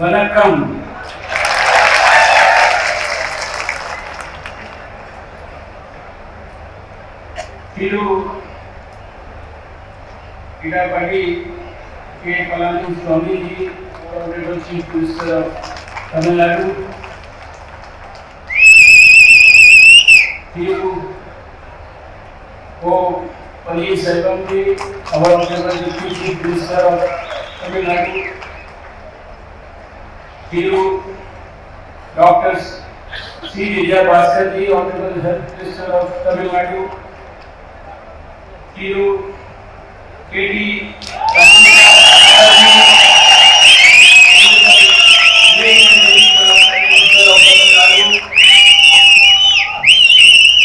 வணக்கம். திரு இடபடி के Palani Swami ji, Honorable Chief Minister of Tamil Nadu, Thiru O. Paneerselvam ji, our Honorable Chief Minister of Tamil Nadu, Thiru Dr. C. Vijay Bhaskar ji, Honorable Health Minister of Tamil Nadu, Thiru K.D.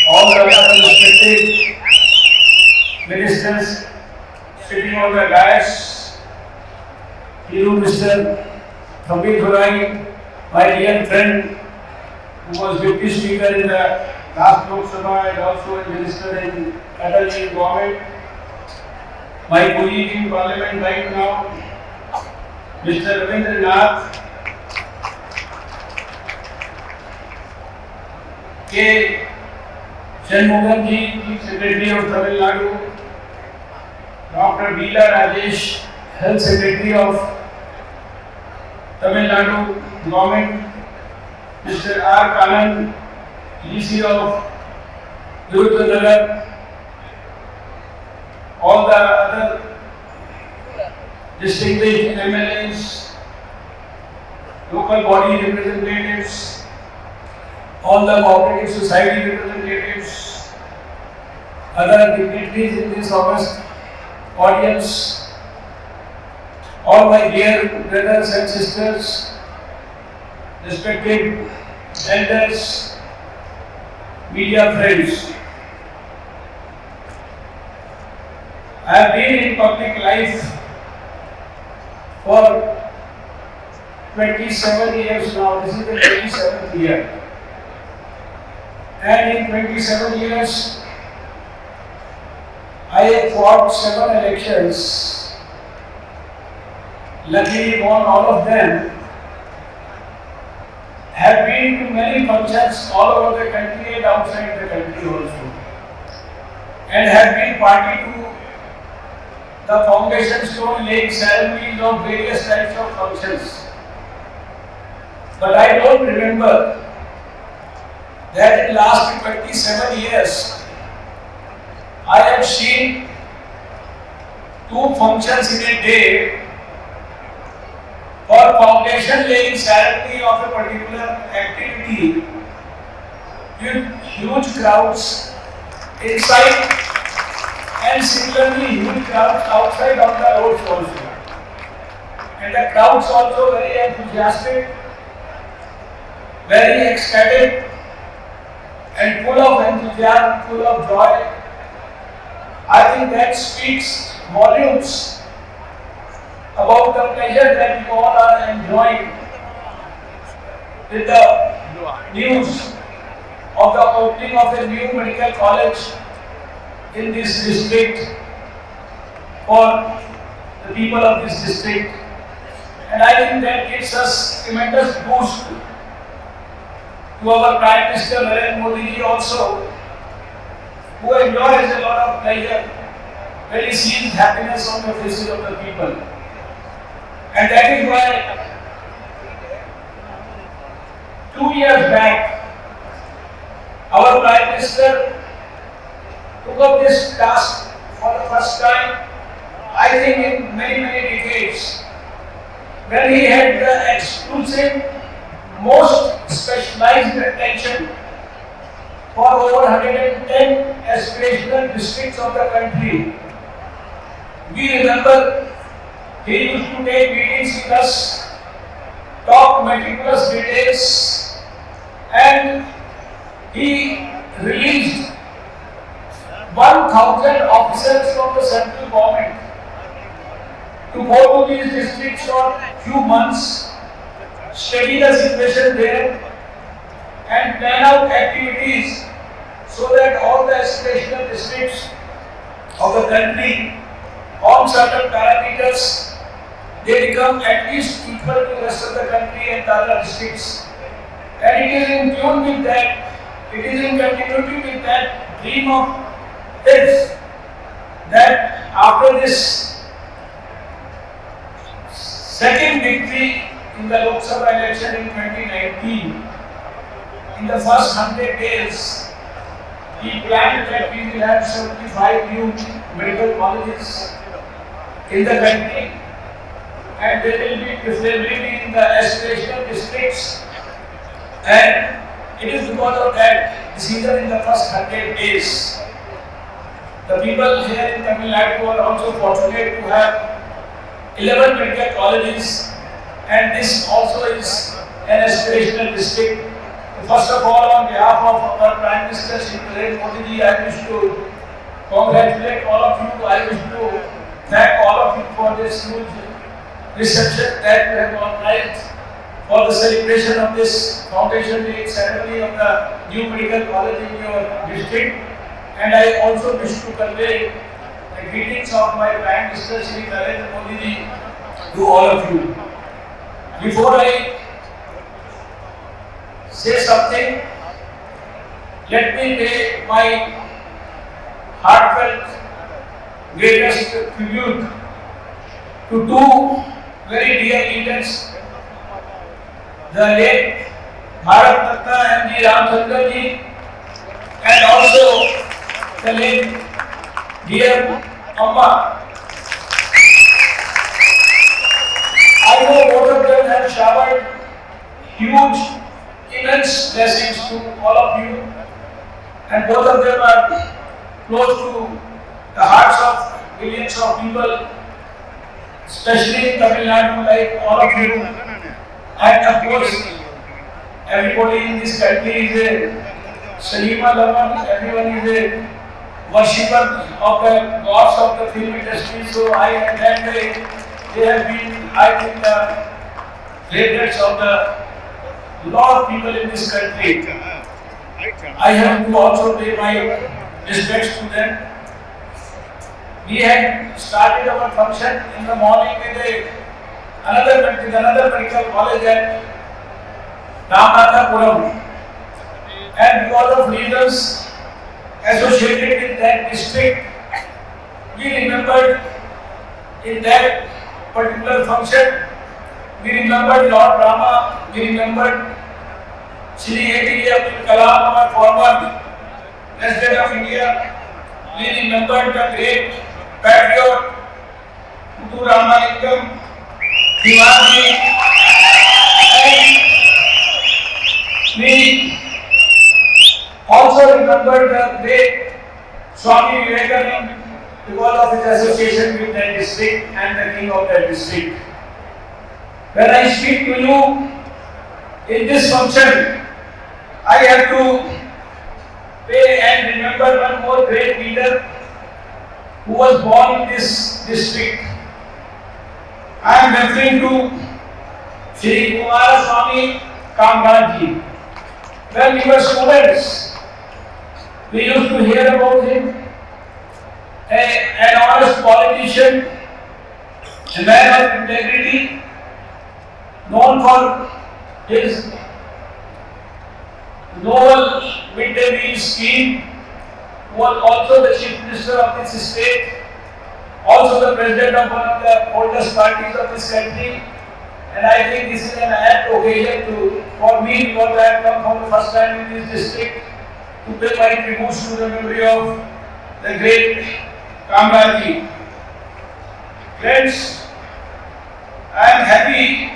all the respected ministers sitting on the dais, Mr. Viruthunagar, my dear friend, who was deputy speaker in the last Lok Sabha and also a minister in Atalji government, my colleague in Parliament right now, Mr. Ravindranath, K. Shanmugam ji, Chief Secretary of Tamil Nadu, Dr. Bila Rajesh, Health Secretary of Tamil Nadu Government, Mr. R. Kanan, DC of Viruthunagar, all the other distinguished MLAs, local body representatives, all the cooperative society representatives, other dignitaries in this august audience, all my dear brothers and sisters, respected elders, media friends. I have been in public life for 27 years now. This is the 27th year. And in 27 years, I have fought 7 elections. Luckily, won all of them. Have been to many functions all over the country and outside the country also. And have been party to the foundation stone laying ceremonies of various types of functions. But I don't remember that in last 27 years, I have seen 2 functions in a day for foundation laying ceremony of a particular activity with huge crowds inside and similarly huge crowds outside on the roads also. And the crowds also very enthusiastic, very ecstatic, and full of enthusiasm, full of joy. I think that speaks volumes about the pleasure that you all are enjoying with the news of the opening of a new medical college in this district for the people of this district. And I think that gives us tremendous boost to our Prime Minister Narendra Modi ji also, who enjoys a lot of pleasure when he sees happiness on the faces of the people. And that is why 2 years back, our Prime Minister took up this task for the first time, I think in many decades, when he had the exclusive, most specialized attention for over 110 aspirational districts of the country. We remember he used to take meetings with us, talk meticulous details, and he released 1,000 officers from the central government to go to these districts for few months, study the situation there, and plan out activities so that all the aspirational districts of the country on certain parameters they become at least equal to the rest of the country and the other districts. And it is in tune with that, it is in continuity with that dream of his, that after this second victory in the Lok Sabha election in 2019, in the first 100 days, he planned that we will have 75 new medical colleges in the country, and there will be preferably in the aspirational districts. And it is because of that decision in the first 100 days. The people here in Tamil Nadu are also fortunate to have 11 medical colleges, and this also is an aspirational district. First of all, on behalf of our Prime Minister Shri Narendra Modi ji, I wish to congratulate all of you. I wish to thank all of you for this huge reception that we have organized for the celebration of this Foundation Day ceremony of the new medical college in your district. And I also wish to convey the greetings of my Prime Minister Shri Narendra Modi ji to all of you. Before I say something, let me pay my heartfelt greatest tribute to two very dear leaders, the late Bharat Ratna M.G. Ramchandran ji, and also the late dear Amma. I know both of them have showered huge, immense blessings to all of you, and both of them are close to the hearts of millions of people, especially in Tamil Nadu, like all of you. And of course, everybody in this country is a cinema lover, everyone is a worshipper of the gods of the film industry. So I and that they have been, I think, the favorites of the lot of people in this country. I have to also pay my respects to them. We had started our function in the morning with another medical college at Ramanathapuram, and because of reasons associated with that district, we remembered in that particular function, we remembered Lord Rama, we remembered Shri A.P.J. Abdul Kalam, our former President of India, we remembered the great patriot Muthu Ramalingam, Diwali, and we also remembered the great Swami Vivekananda because of his association with that district and the king of that district. When I speak to you in this function, I have to pay and remember one more great leader who was born in this district. I am referring to Shri Kumaraswamy Kamraj. When we were students, we used to hear about him, an honest politician, a man of integrity, known for his novel midday meal scheme, was also the chief minister of this state, also the president of one of the oldest parties of this country. And I think this is an apt occasion for me, because I have come for the first time in this district, to pay my tributes to the memory of the great Kamraj. Friends, I am happy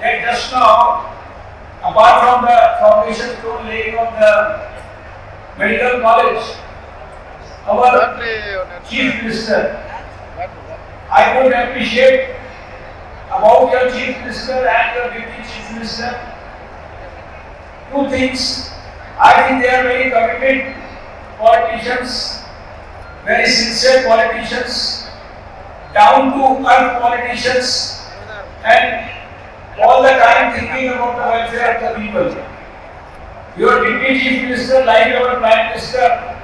that just now, apart from the foundation stone laying of the medical college, our chief minister, I would appreciate about your chief minister and your deputy chief minister two things. I think they are very committed politicians, very sincere politicians, down to earth politicians, and all the time thinking about the welfare of the people. Your deputy chief minister, like our prime minister,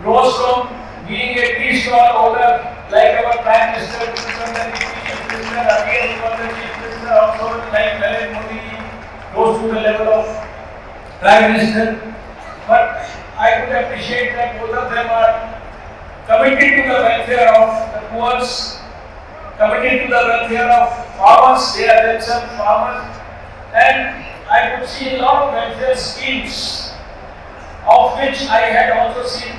rose from being a tea stall owner, like our prime minister, to become the deputy chief Minister, again he was the Chief Minister, also like Narendra Modi, rose to the level of Prime Minister. But I could appreciate that both of them are committed to the welfare of the poor, committed to the welfare of farmers, they are themselves farmers, and I could see a lot of welfare schemes, of which I had also seen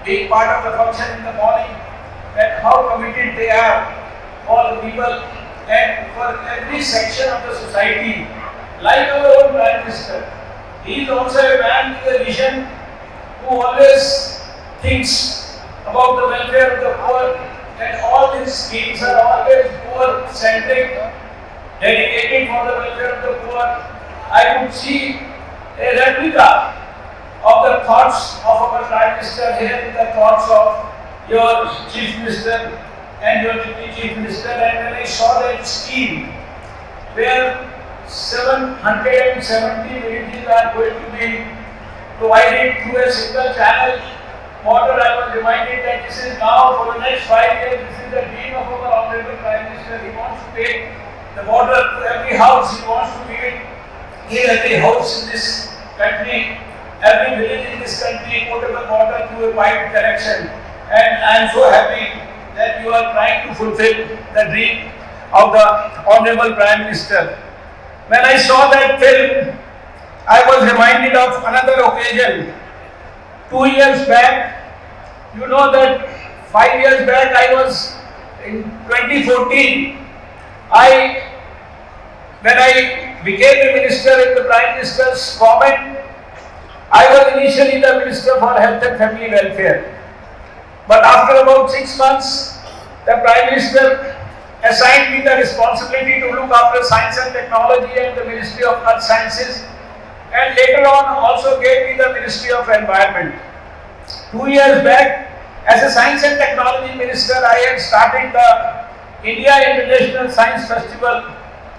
being part of the function in the morning, that how committed they are for the people and for every section of the society, like our own Prime Minister. He is also a man with a vision who always thinks about the welfare of the poor, and all these schemes are always poor-centric, dedicated for the welfare of the poor. I could see a replica of the thoughts of our Prime Minister here in the thoughts of your Chief Minister and your Deputy Chief Minister, and when I saw that scheme where 770 villages are going to be provided through a single channel water, I was reminded that this is now for the next 5 years, this is the dream of our Honorable Prime Minister. He wants to take the water to every house, he wants to give every house in this country, every village in this country, potable water through a pipe connection. And I am so happy that you are trying to fulfill the dream of the Honorable Prime Minister. When I saw that film, I was reminded of another occasion. 2 years back, you know that 5 years back I was in 2014. When I became a minister in the Prime Minister's government, I was initially the Minister for Health and Family Welfare. But after about 6 months, the Prime Minister assigned me the responsibility to look after science and technology and the Ministry of Earth Sciences, and later on also gave me the Ministry of Environment. 2 years back, as a Science and Technology Minister, I had started the India International Science Festival,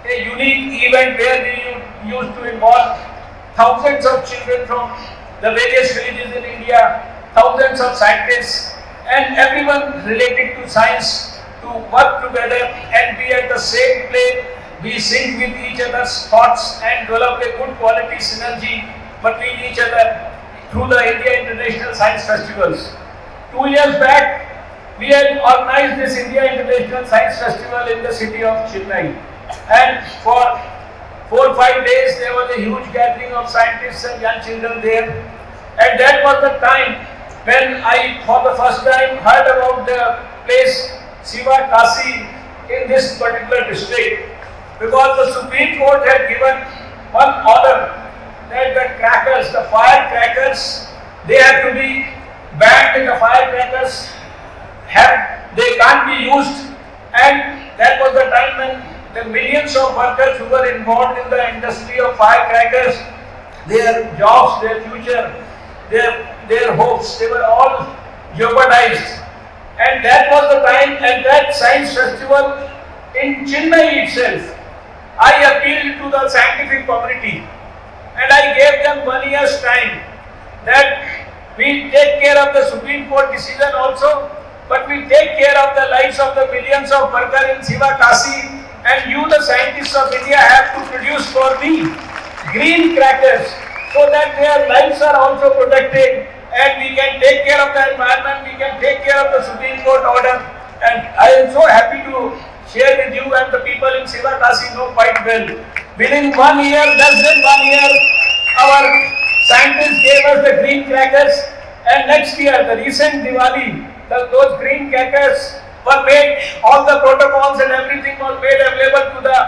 a unique event where we used to involve thousands of children from the various villages in India, thousands of scientists, and everyone related to science to work together and be at the same plane, be sync with each other's thoughts and develop a good quality synergy between each other through the India International Science Festivals. 2 years back, we had organized this India International Science Festival in the city of Chennai, and for 4 or 5 days there was a huge gathering of scientists and young children there, and that was the time when I for the first time heard about the place Siva Kasi in this particular district, because the Supreme Court had given one order that the crackers, the firecrackers, they have to be banned, and the firecrackers they can't be used, and that was the time when the millions of workers who were involved in the industry of firecrackers, their jobs, their future, their hopes, they were all jeopardized. And that was the time at that science festival in Chennai itself. I appealed to the scientific community and I gave them 1 year's time that we take care of the Supreme Court decision also, but we take care of the lives of the millions of workers in Siva Kasi, and you, the scientists of India, have to produce for me green crackers so that their lives are also protected, and we can take care of the environment, we can take care of the Supreme Court order. And I am so happy to share with you, and the people in Siva Kasi know quite well. Within 1 year, less than 1 year, our scientists gave us the green crackers, and next year, the recent Diwali, those green crackers were made, all the protocols and everything was made available to the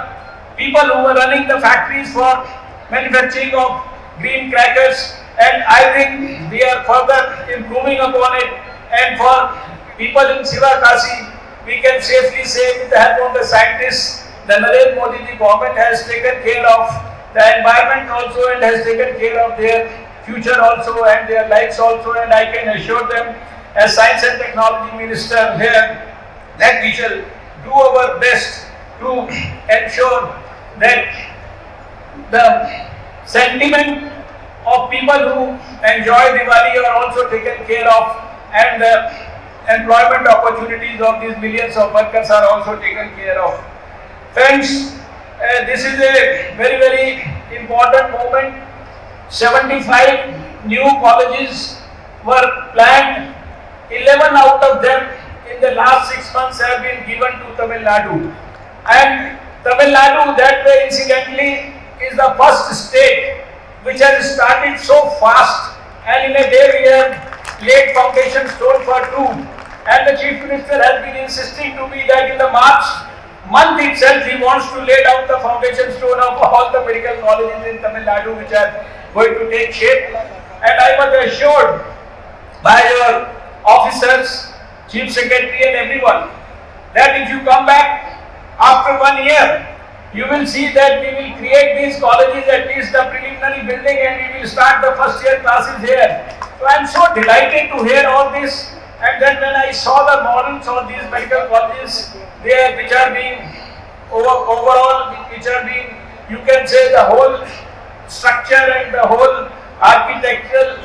people who were running the factories for manufacturing of green crackers. And I think we are further improving upon it, and for people in Siva Kasi, we can safely say with the help of the scientists, the Narendra Modi ji government has taken care of the environment also and has taken care of their future also and their lives also, and I can assure them as Science and Technology Minister here that we shall do our best to ensure that the sentiment of people who enjoy Diwali are also taken care of, and the employment opportunities of these millions of workers are also taken care of. Friends, this is a very important moment. 75 new colleges were planned. 11 out of them in the last 6 months have been given to Tamil Nadu. And Tamil Nadu, that way incidentally, is the first state which has started so fast, and in a day we have laid foundation stone for two. And the Chief Minister has been insisting to me that in the March month itself he wants to lay down the foundation stone of all the medical colleges in Tamil Nadu which are going to take shape. And I was assured by your officers, Chief Secretary and everyone that if you come back after 1 year, you will see that we will create these colleges, at least the preliminary building, and we will start the first year classes here. So I am so delighted to hear all this. And then when I saw the models of these medical colleges, which are being overall, which are being, you can say the whole structure and the whole architectural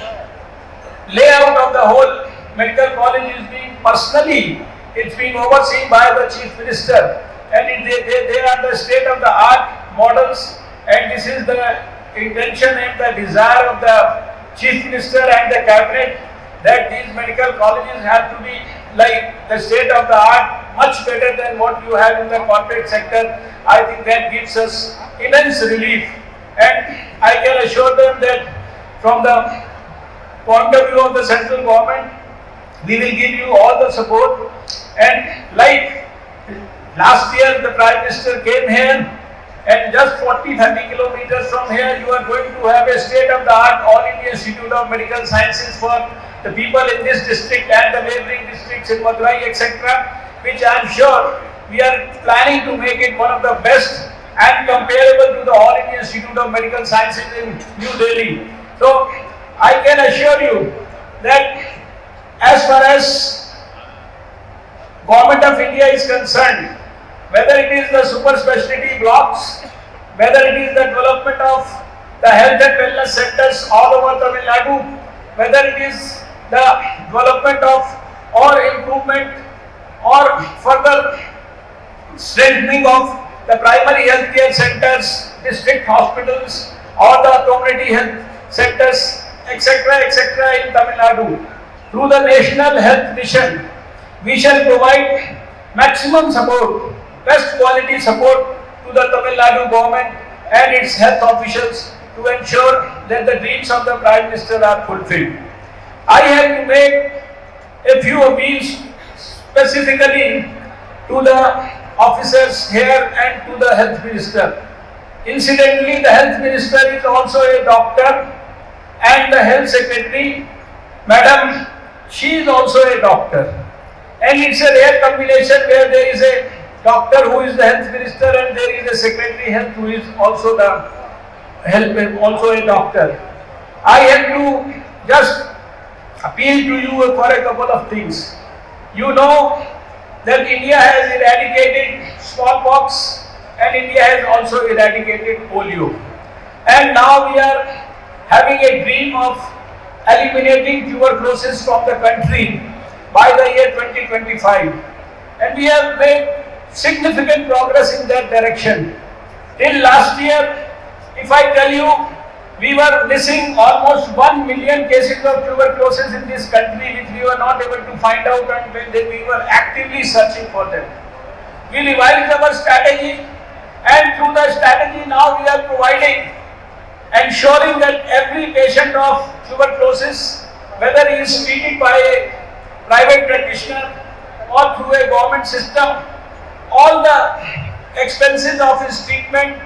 layout of the whole medical college is being personally, it's being overseen by the Chief Minister. And they are the state of the art models, and this is the intention and the desire of the Chief Minister and the Cabinet, that these medical colleges have to be like the state of the art, much better than what you have in the corporate sector. I think that gives us immense relief, and I can assure them that from the point of view of the central government, we will give you all the support. And like last year the Prime Minister came here, and just 40-30 kilometers from here you are going to have a state-of-the-art All India Institute of Medical Sciences for the people in this district and the neighbouring districts in Madurai, etc., which I am sure we are planning to make it one of the best and comparable to the All India Institute of Medical Sciences in New Delhi. So I can assure you that as far as Government of India is concerned, whether it is the super specialty blocks, whether it is the development of the health and wellness centers all over Tamil Nadu, whether it is the development of or improvement or further strengthening of the primary healthcare centers, district hospitals, or the community health centers, etc., etc. in Tamil Nadu. Through the National Health Mission, we shall provide maximum support, best quality support to the Tamil Nadu government and its health officials to ensure that the dreams of the Prime Minister are fulfilled. I have to make a few appeals specifically to the officers here and to the Health Minister. Incidentally, the Health Minister is also a doctor, and the Health Secretary, Madam, she is also a doctor. And it's a rare combination where there is a doctor who is the Health Minister and there is a Secretary Health who is also also a doctor. I have to just appeal to you for a couple of things. You know that India has eradicated smallpox and India has also eradicated polio. And now we are having a dream of eliminating tuberculosis from the country by the year 2025. And we have made significant progress in that direction. Till last year, if I tell you, we were missing almost 1 million cases of tuberculosis in this country, which we were not able to find out, and when we were actively searching for them. We revised our strategy, and through the strategy now we are providing, ensuring that every patient of tuberculosis, whether he is treated by a private practitioner or through a government system, all the expenses of his treatment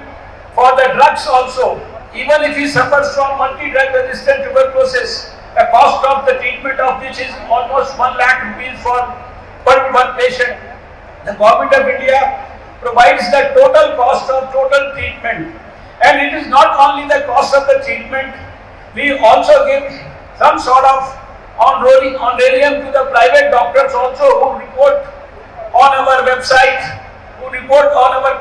for the drugs also, even if he suffers from multi-drug resistant tuberculosis, the cost of the treatment of which is almost 1 lakh rupees per one patient, the Government of India provides the total cost of total treatment. And it is not only the cost of the treatment, we also give some sort of honorarium to the private doctors also who report on our website, who report on our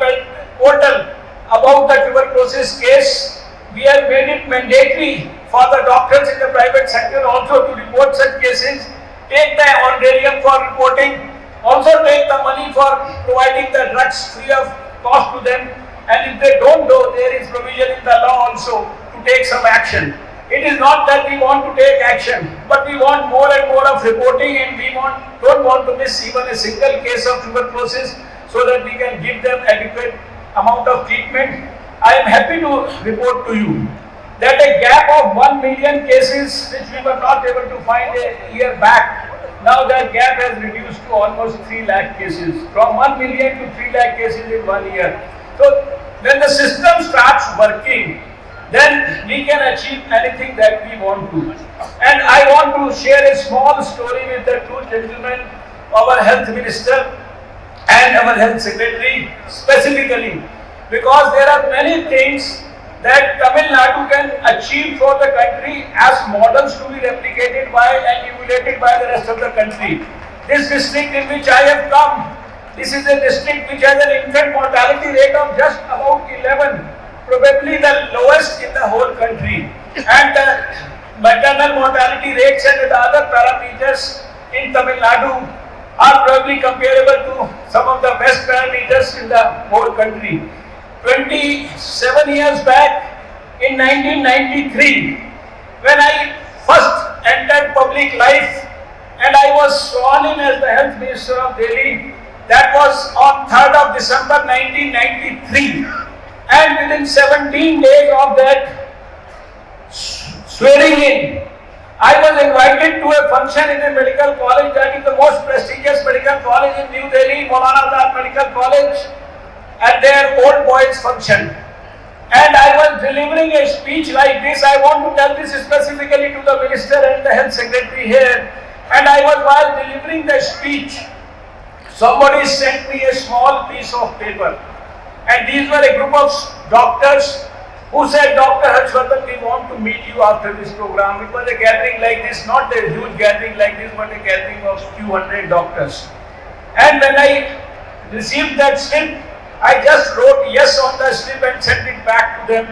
portal about the tuberculosis case. We have made it mandatory for the doctors in the private sector also to report such cases, take the honorarium for reporting, also take the money for providing the drugs free of cost to them, and if they don't do, there is provision in the law also to take some action. It is not that we want to take action, but we want more and more of reporting, and we don't want to miss even a single case of tuberculosis, so that we can give them adequate amount of treatment. I am happy to report to you that a gap of 1 million cases which we were not able to find a year back, now that gap has reduced to almost 3 lakh cases, from 1 million to 3 lakh cases in 1 year. So when the system starts working, then we can achieve anything that we want to. And I want to share a small story with the two gentlemen, our health minister and our health secretary specifically, because there are many things that Tamil Nadu can achieve for the country as models to be replicated by and emulated by the rest of the country. This district in which I have come, this is a district which has an infant mortality rate of just about 11, probably the lowest in the whole country. And the maternal mortality rates and the other parameters in Tamil Nadu are probably comparable to some of the best parameters in the whole country. 27 years back, in 1993, when I first entered public life and I was sworn in as the Health Minister of Delhi, that was on 3rd of December 1993. And within 17 days of that swearing in, I was invited to a function in a medical college, that is the most prestigious medical college in New Delhi, Maulana Azad Medical College, at their old boys function. And I was delivering a speech like this. I want to tell this specifically to the minister and the health secretary here. And I was, while delivering the speech, somebody sent me a small piece of paper. And these were a group of doctors who said, Dr. Harsh Vardhan, we want to meet you after this program. It was a gathering like this, not a huge gathering like this, but a gathering of few hundred doctors. And when I received that slip, I just wrote yes on the slip and sent it back to them.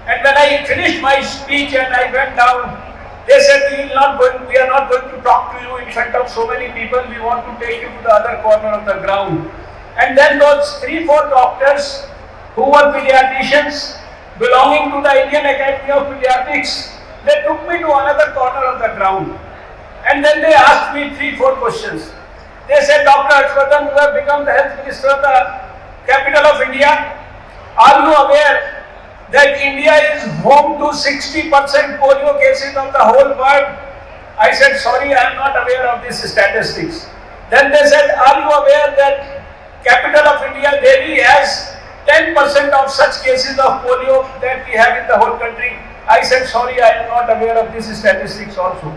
And when I finished my speech and I went down, they said, we are not going to talk to you in front of so many people. We want to take you to the other corner of the ground. And then those 3-4 doctors who were pediatricians belonging to the Indian Academy of Pediatrics, they took me to another corner of the ground. And then they asked me 3-4 questions. They said, Dr. Harsh Vardhan, you have become the health minister of the capital of India. Are you aware that India is home to 60% polio cases of the whole world? I said, sorry, I am not aware of these statistics. Then they said, are you aware that capital of India, Delhi, has 10% of such cases of polio that we have in the whole country? I said, sorry, I am not aware of these statistics also.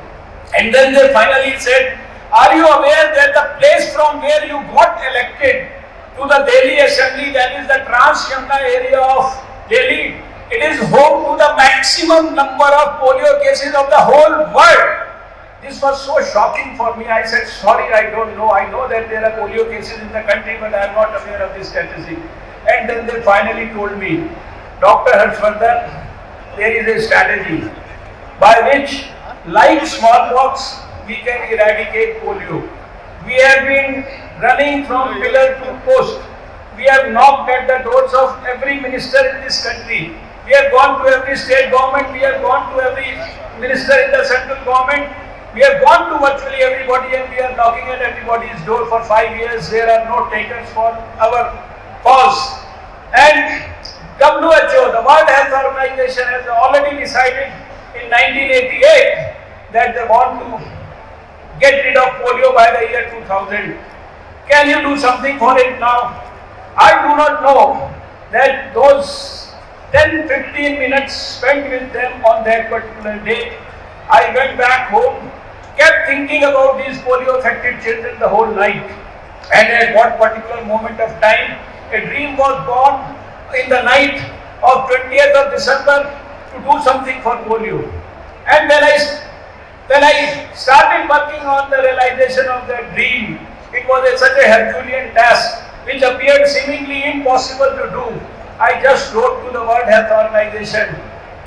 And then they finally said, are you aware that the place from where you got elected to the Delhi Assembly, that is the Trans-Yamuna area of Delhi, it is home to the maximum number of polio cases of the whole world? This was so shocking for me. I said, sorry, I don't know. I know that there are polio cases in the country, but I am not aware of this statistic. And then they finally told me, Dr. Harsh Vardhan, there is a strategy by which, like smallpox, we can eradicate polio. We have been running from pillar to post. We have knocked at the doors of every minister in this country. We have gone to every state government. We have gone to every minister in the central government. We have gone to virtually everybody, and we are knocking at everybody's door for 5 years. There are no takers for our cause. And WHO, the World Health Organization, has already decided in 1988 that they want to get rid of polio by the year 2000. Can you do something for it now? I do not know that those 10-15 minutes spent with them on that particular day, I went back home, kept thinking about these polio affected children the whole night. And at what particular moment of time, a dream was born in the night of 20th of December to do something for polio. And when I started working on the realization of that dream, it was such a Herculean task which appeared seemingly impossible to do. I just wrote to the World Health Organization,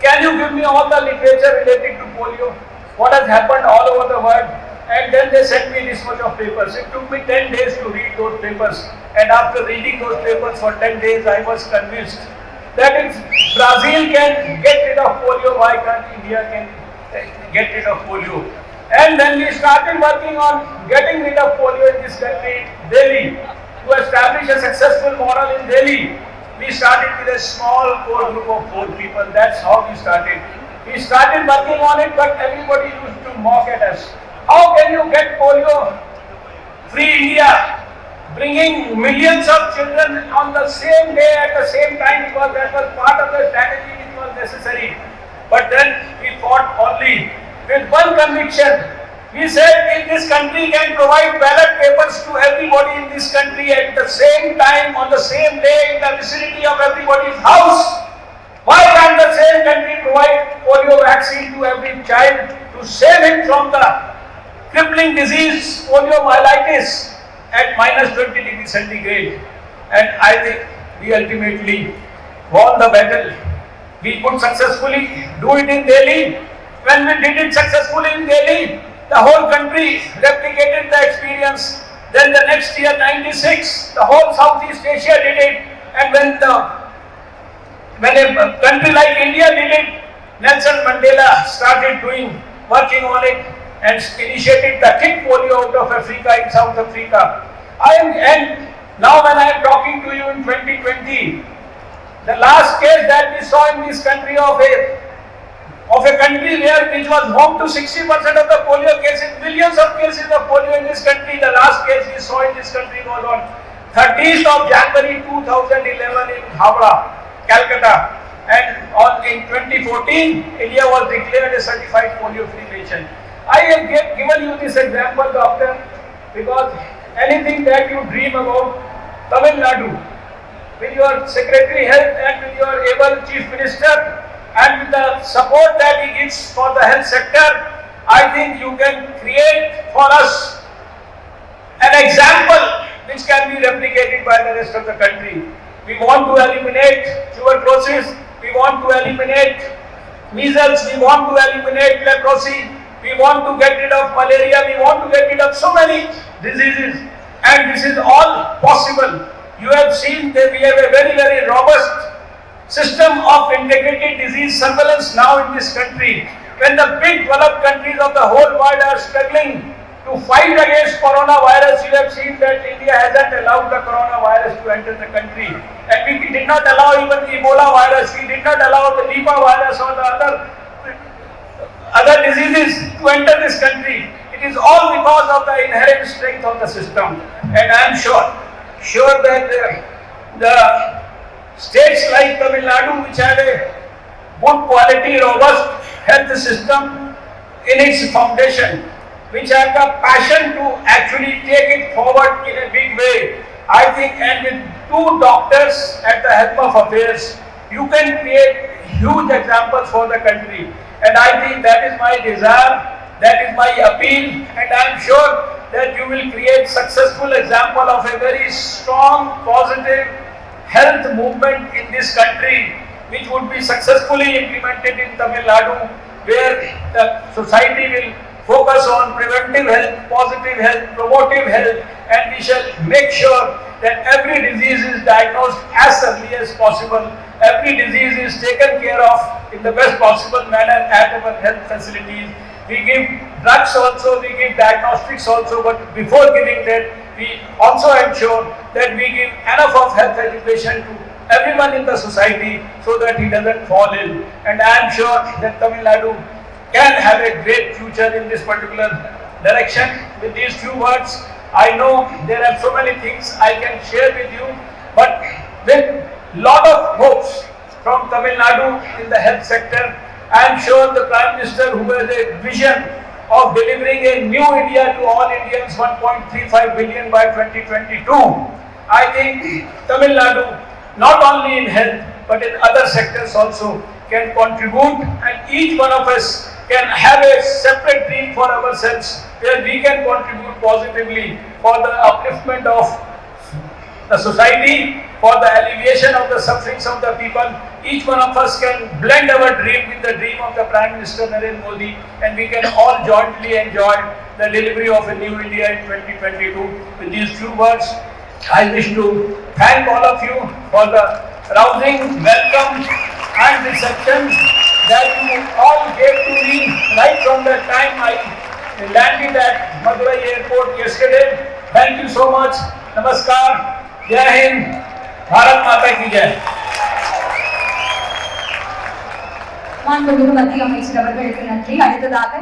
can you give me all the literature related to polio? What has happened all over the world? And then they sent me this much of papers. It took me 10 days to read those papers. And after reading those papers for 10 days, I was convinced that if Brazil can get rid of polio, why can't India can get rid of polio? And then we started working on getting rid of polio in this country, Delhi. To establish a successful model in Delhi, we started with a small core group of 4 people. That's how we started. We started working on it, but everybody used to mock at us. How can you get polio free India? Bringing millions of children on the same day at the same time, because that was part of the strategy which was necessary. But then we fought only with one conviction. We said if this country can provide ballot papers to everybody in this country at the same time, on the same day, in the vicinity of everybody's house, why can't the same country provide polio vaccine to every child to save him from the crippling disease poliomyelitis at minus 20 degrees centigrade? And I think we ultimately won the battle. We could successfully do it in Delhi. When we did it successfully in Delhi, the whole country replicated the experience. Then the next year, 96, the whole Southeast Asia did it. And when a country like India did it, Nelson Mandela started working on it and initiated the kick polio out of Africa in South Africa. And now when I am talking to you in 2020, the last case that we saw in this country of a country which was home to 60% of the polio cases, millions of cases of polio in this country, the last case we saw in this country was on 30th of January 2011 in Howrah, Calcutta. And in 2014, India was declared a certified polio-free nation. I have given you this example, doctor, because anything that you dream about Tamil Nadu, with your Secretary Health and with your able Chief Minister and with the support that he gives for the health sector, I think you can create for us an example which can be replicated by the rest of the country. We want to eliminate tuberculosis, we want to eliminate measles, we want to eliminate leprosy, we want to get rid of malaria, we want to get rid of so many diseases, and this is all possible. You have seen that we have a very, very robust system of integrated disease surveillance now in this country. When the big developed countries of the whole world are struggling to fight against coronavirus, you have seen that India hasn't allowed the coronavirus to enter the country. And we did not allow even the Ebola virus, we did not allow the Nipah virus or the other diseases to enter this country. It is all because of the inherent strength of the system. And I am sure that the states like Tamil Nadu, which have a good quality, robust health system in its foundation, which have the passion to actually take it forward in a big way, I think, and with 2 doctors at the helm of affairs, you can create huge examples for the country. And I think that is my desire, that is my appeal, and I am sure that you will create successful example of a very strong, positive health movement in this country, which would be successfully implemented in Tamil Nadu, where the society will focus on preventive health, positive health, promotive health, and we shall make sure that every disease is diagnosed as early as possible. Every disease is taken care of in the best possible manner at our health facilities. We give drugs also, we give diagnostics also, but before giving that, we also ensure that we give enough of health education to everyone in the society so that he doesn't fall ill. And I am sure that Tamil Nadu can have a great future in this particular direction. With these few words, I know there are so many things I can share with you, but with lot of hopes from Tamil Nadu in the health sector, I am sure the Prime Minister, who has a vision of delivering a new India to all Indians, 1.35 billion by 2022, I think Tamil Nadu, not only in health but in other sectors also, can contribute, and each one of us can have a separate dream for ourselves where we can contribute positively for the upliftment of the society, for the alleviation of the sufferings of the people. Each one of us can blend our dream with the dream of the Prime Minister Narendra Modi, and we can all jointly enjoy the delivery of a new India in 2022. With these few words, I wish to thank all of you for the rousing welcome and reception that you all gave to me right from the time I landed at Madurai airport yesterday. Thank you so much. Namaskar. Jai Hind. Bharat Mata ki Jai. மாண்புமிகு மத்திய அமைச்சர் அவர்களுக்கு நன்றி. அடுத்ததாக